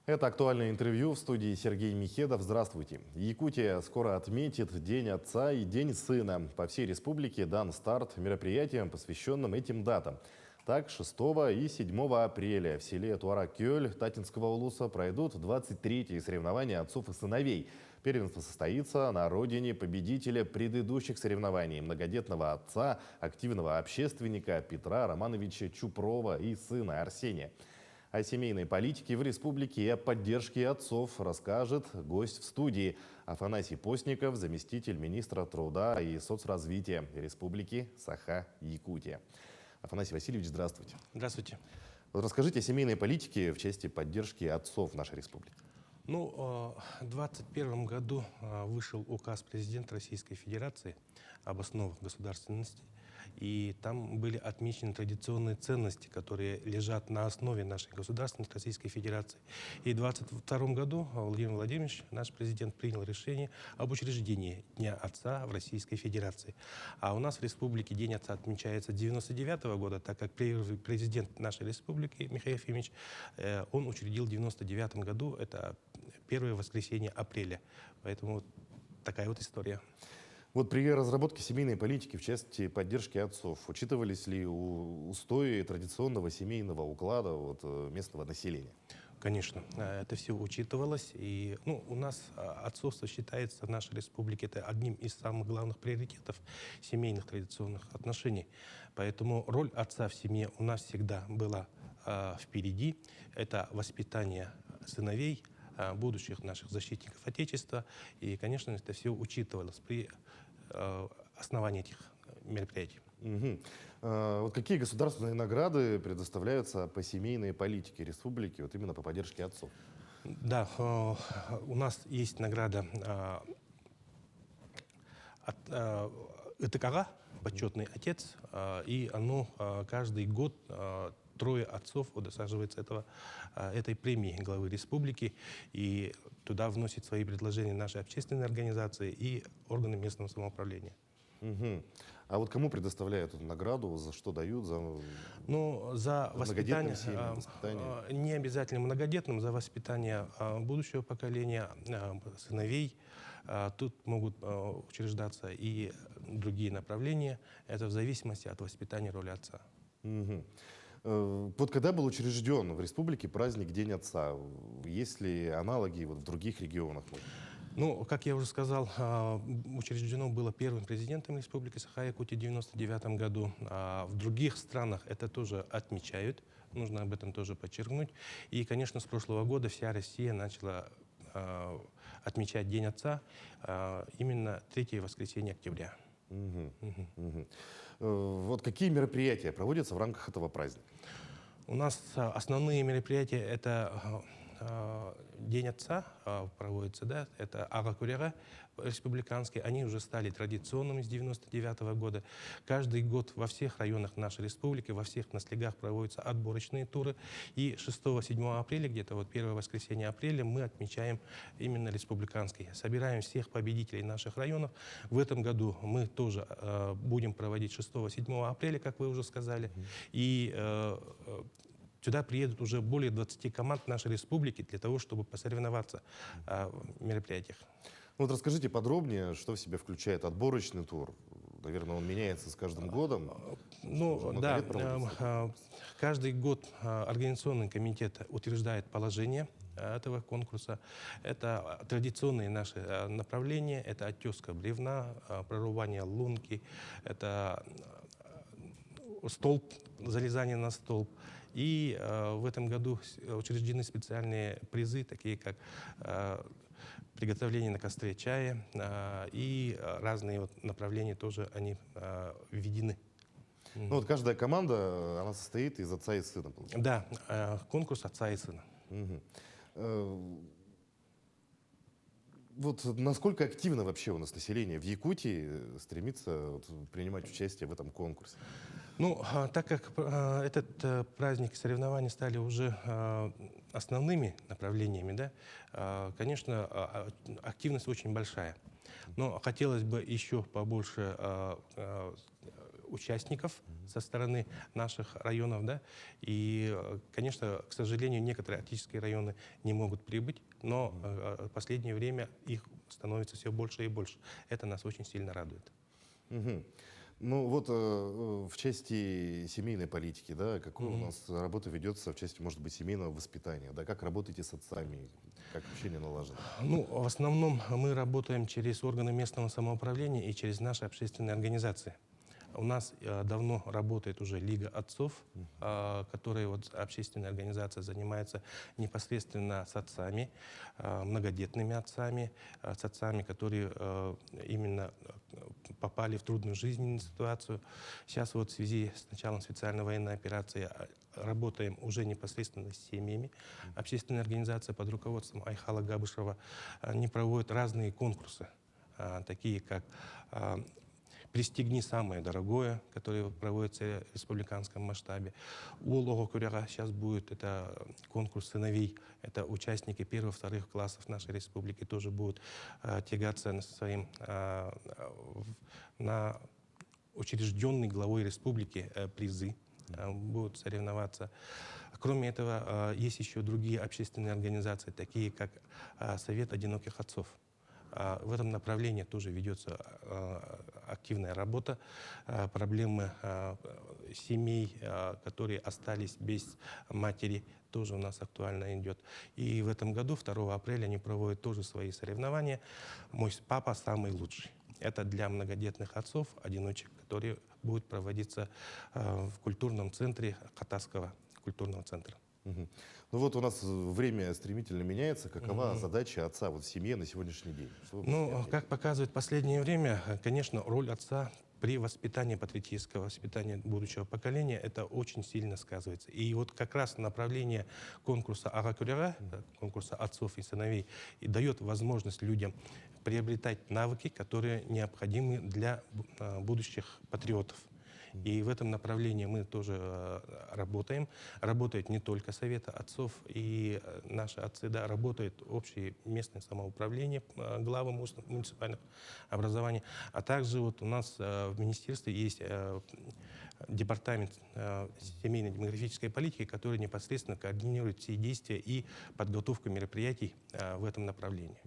Это актуальное интервью в студии Сергей Михедов. Здравствуйте. Якутия скоро отметит День отца и День сына. По всей республике дан старт мероприятиям, посвященным этим датам. Так, 6 и 7 апреля в селе Туарак-Кёль Татинского улуса пройдут 23-е соревнования отцов и сыновей. Первенство состоится на родине победителя предыдущих соревнований, многодетного отца, активного общественника Петра Романовича Чупрова и сына Арсения. О семейной политике в республике и о поддержке отцов расскажет гость в студии. Афанасий Постников, заместитель министра труда и соцразвития Республики Саха-Якутия. Афанасий Васильевич, здравствуйте. Здравствуйте. Вот расскажите о семейной политике в части поддержки отцов в нашей республике. В 2021 году вышел указ президента Российской Федерации об основах государственности. И там были отмечены традиционные ценности, которые лежат на основе нашей государственности Российской Федерации. И в 2022 году Владимир Владимирович, наш президент, принял решение об учреждении Дня Отца в Российской Федерации. А у нас в республике День Отца отмечается с 1999 года, так как первый президент нашей республики, Михаил Ефимович, он учредил в 1999 году, это первое воскресенье апреля. Поэтому вот такая вот история. Вот при разработке семейной политики в части поддержки отцов учитывались ли устои традиционного семейного уклада местного населения? Конечно, это все учитывалось. И у нас отцовство считается в нашей республике это одним из самых главных приоритетов семейных традиционных отношений. Поэтому роль отца в семье у нас всегда была впереди. Это воспитание сыновей, будущих наших защитников Отечества. И, конечно, это все учитывалось при основании этих мероприятий. Вот какие государственные награды предоставляются по семейной политике республики, вот именно по поддержке отцов? Да, у нас есть награда от ИТКГ, почетный отец, и оно каждый год трое отцов удосаживается этой премии главы республики, и туда вносят свои предложения наши общественные организации и органы местного самоуправления. А вот кому предоставляют эту награду, за что дают? За воспитание, воспитание? не обязательно многодетным, за воспитание будущего поколения, сыновей. Тут могут учреждаться и другие направления. Это в зависимости от воспитания роли отца. Вот когда был учрежден в республике праздник День Отца, есть ли аналоги в других регионах? Как я уже сказал, учреждено было первым президентом Республики Саха-Якутия в 1999 году. В других странах это тоже отмечают, нужно об этом тоже подчеркнуть. И, конечно, с прошлого года вся Россия начала отмечать День Отца именно 3 воскресенье октября. Вот какие мероприятия проводятся в рамках этого праздника? У нас основные мероприятия — это День Отца проводится, да, это Ага-Куряга республиканские, они уже стали традиционными с 1999 года. Каждый год во всех районах нашей республики, во всех наслегах проводятся отборочные туры. И 6-7 апреля, где-то первое воскресенье апреля, мы отмечаем именно республиканские. Собираем всех победителей наших районов. В этом году мы тоже будем проводить 6-7 апреля, как вы уже сказали. И сюда приедут уже более 20 команд нашей республики для того, чтобы посоревноваться в мероприятиях. Вот расскажите подробнее, что в себя включает отборочный тур. Наверное, он меняется с каждым годом. Каждый год организационный комитет утверждает положение этого конкурса. Это традиционные наши направления. Это оттеска бревна, прорубание лунки, это столб, залезание на столб. И в этом году учреждены специальные призы, такие как приготовление на костре чая, и разные направления тоже они введены. Каждая команда, она состоит из отца и сына, получается? Да, конкурс отца и сына. Вот насколько активно вообще у нас население в Якутии стремится принимать участие в этом конкурсе? Так как этот праздник соревнований стали уже основными направлениями, да, конечно, активность очень большая. Но хотелось бы еще побольше участников со стороны наших районов, да, и, конечно, к сожалению, некоторые арктические районы не могут прибыть, но в последнее время их становится все больше и больше. Это нас очень сильно радует. Мгм. Ну вот в части семейной политики, да, какой у нас работа ведется в части, может быть, семейного воспитания, да, как работаете с отцами, как общение налажено? Ну, в основном мы работаем через органы местного самоуправления и через наши общественные организации. У нас давно работает уже Лига отцов, которая вот общественная организация занимается непосредственно с отцами, многодетными отцами, с отцами, которые именно попали в трудную жизненную ситуацию. Сейчас вот в связи с началом специальной военной операции работаем уже непосредственно с семьями. Общественная организация под руководством Айхала Габышева не проводит разные конкурсы, такие как «Пристегни самое дорогое», которое проводится в республиканском масштабе. У Логокуряга сейчас будет это конкурс сыновей. Это участники первых, вторых классов нашей республики тоже будут тягаться своим на учрежденный главой республики призы, будут соревноваться. Кроме этого, есть еще другие общественные организации, такие как Совет одиноких отцов. В этом направлении тоже ведется активная работа. Проблемы семей, которые остались без матери, тоже у нас актуально идет. И в этом году, 2 апреля, они проводят тоже свои соревнования. «Мой папа самый лучший». Это для многодетных отцов, одиночек, которые будут проводиться в культурном центре Катасского культурного центра. Мгм. Ну вот у нас время стремительно меняется. Какова задача отца вот в семье на сегодняшний день? Что вы можете Ну, отметить? как показывает последнее время, конечно, роль отца при воспитании, патриотического воспитания будущего поколения, это очень сильно сказывается. И вот как раз направление конкурса Агакуряга, конкурса отцов и сыновей, и дает возможность людям приобретать навыки, которые необходимы для будущих патриотов. И в этом направлении мы тоже работаем. Работает не только Совет отцов и наши отцы, да, работает общее местное самоуправление, главы муниципальных образований. А также вот у нас в министерстве есть департамент семейной демографической политики, который непосредственно координирует все действия и подготовку мероприятий в этом направлении.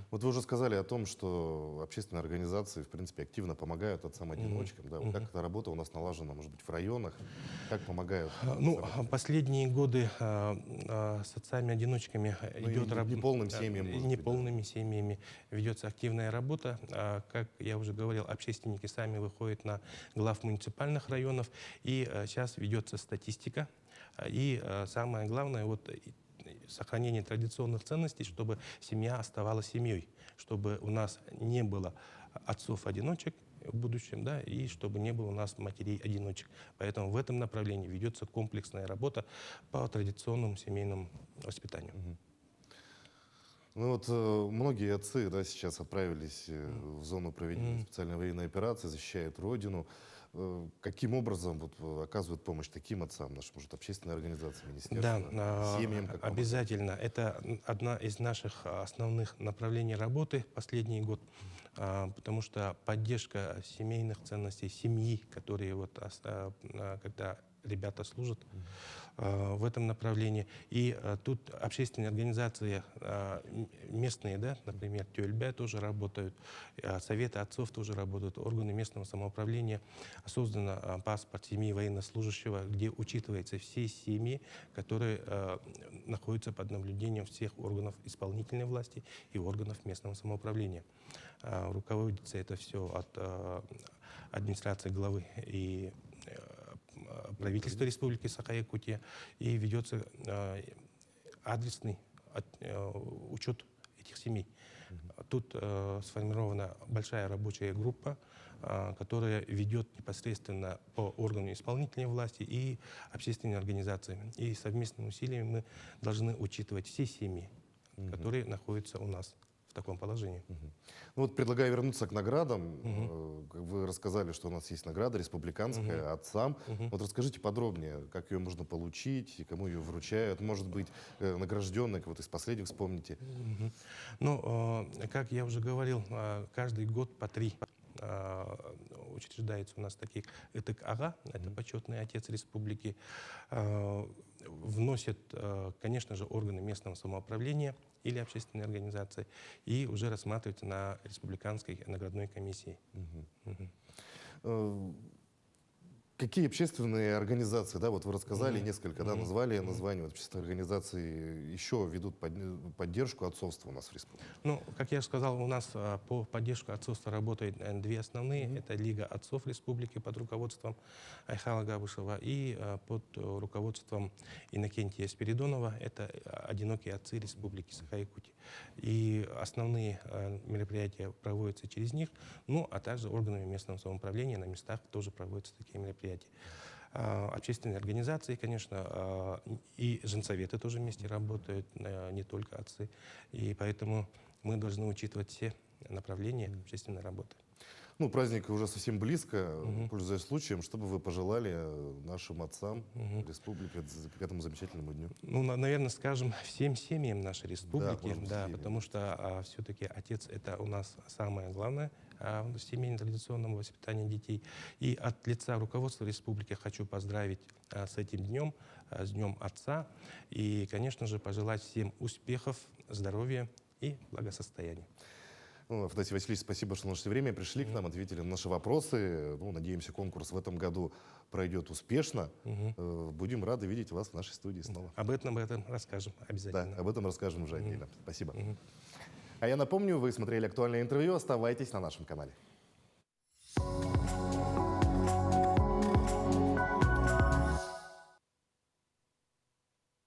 Вот вы уже сказали о том, что общественные организации, в принципе, активно помогают отцам-одиночкам. Да? Вот как эта работа у нас налажена, может быть, в районах? Как помогают? Ну, последние годы с отцами-одиночками Ну, и идет работа. неполным семьям, может быть, да. Неполными семьями ведется активная работа. Как я уже говорил, общественники сами выходят на глав муниципальных районов. И сейчас ведется статистика. И самое главное, вот сохранение традиционных ценностей, чтобы семья оставалась семьей, чтобы у нас не было отцов-одиночек в будущем, да, и чтобы не было у нас матерей-одиночек. Поэтому в этом направлении ведется комплексная работа по традиционному семейному воспитанию. Ну вот многие отцы, да, сейчас отправились в зону проведения специальной военной операции, защищают родину. Каким образом вот, оказывают помощь таким отцам, наши, может, общественные организации, министерства, Да, семьям? Как помогают? обязательно. Это одна из наших основных направлений работы последний год, потому что поддержка семейных ценностей, семьи, которые вот, когда ребята служат в этом направлении. И тут общественные организации местные, да, например, ТЮЛЬБ тоже работают, советы отцов тоже работают, органы местного самоуправления. Создано паспорт семьи военнослужащего, где учитываются все семьи, которые находятся под наблюдением всех органов исполнительной власти и органов местного самоуправления. Руководится это все от администрации главы и правительства Республики Саха-Якутия, и ведется адресный учет этих семей. Тут сформирована большая рабочая группа, которая ведет непосредственно по органу исполнительной власти и общественной организации. И совместными усилиями мы должны учитывать все семьи, которые находятся у нас в таком положении. Ну вот предлагаю вернуться к наградам. Как вы рассказали, что у нас есть награда республиканская отцам. Вот расскажите подробнее, как ее можно получить, и кому ее вручают. Может быть, награжденный, кого-то из последних вспомните. Ну, как я уже говорил, каждый год по 3 учреждаются у нас такие ЭТК-АГА, это почетный отец республики, вносят, конечно же, органы местного самоуправления или общественные организации и уже рассматриваются на республиканской наградной комиссии. Мгм. Э, Какие общественные организации, да, вот вы рассказали несколько, да, назвали названия, вот общественные организации еще ведут поддержку отцовства у нас в республике? Ну, как я уже сказал, у нас по поддержку отцовства работают две основные. Это Лига отцов республики под руководством Айхала Габышева и под руководством Иннокентия Спиридонова. Это одинокие отцы республики Саха-Якутия. И основные мероприятия проводятся через них, ну, а также органами местного самоуправления на местах тоже проводятся такие мероприятия. Общественные организации, конечно, и женсоветы тоже вместе работают, не только отцы. И поэтому мы должны учитывать все направления общественной работы. Ну, праздник уже совсем близко. Пользуясь случаем, что бы вы пожелали нашим отцам республики к этому замечательному дню? Ну, наверное, скажем, всем семьям нашей республики, может быть, да, семьям. потому что все-таки отец — это у нас самое главное в семейно-традиционном воспитании детей. И от лица руководства республики хочу поздравить с этим днем, с Днем Отца, и, конечно же, пожелать всем успехов, здоровья и благосостояния. Ну, Афанасий Васильевич, спасибо, что нашло время, пришли к нам, ответили на наши вопросы. Ну, надеемся, конкурс в этом году пройдет успешно. Будем рады видеть вас в нашей студии снова. Об этом расскажем Да, обязательно. об этом расскажем уже отдельно. Спасибо. А я напомню, вы смотрели актуальное интервью. Оставайтесь на нашем канале.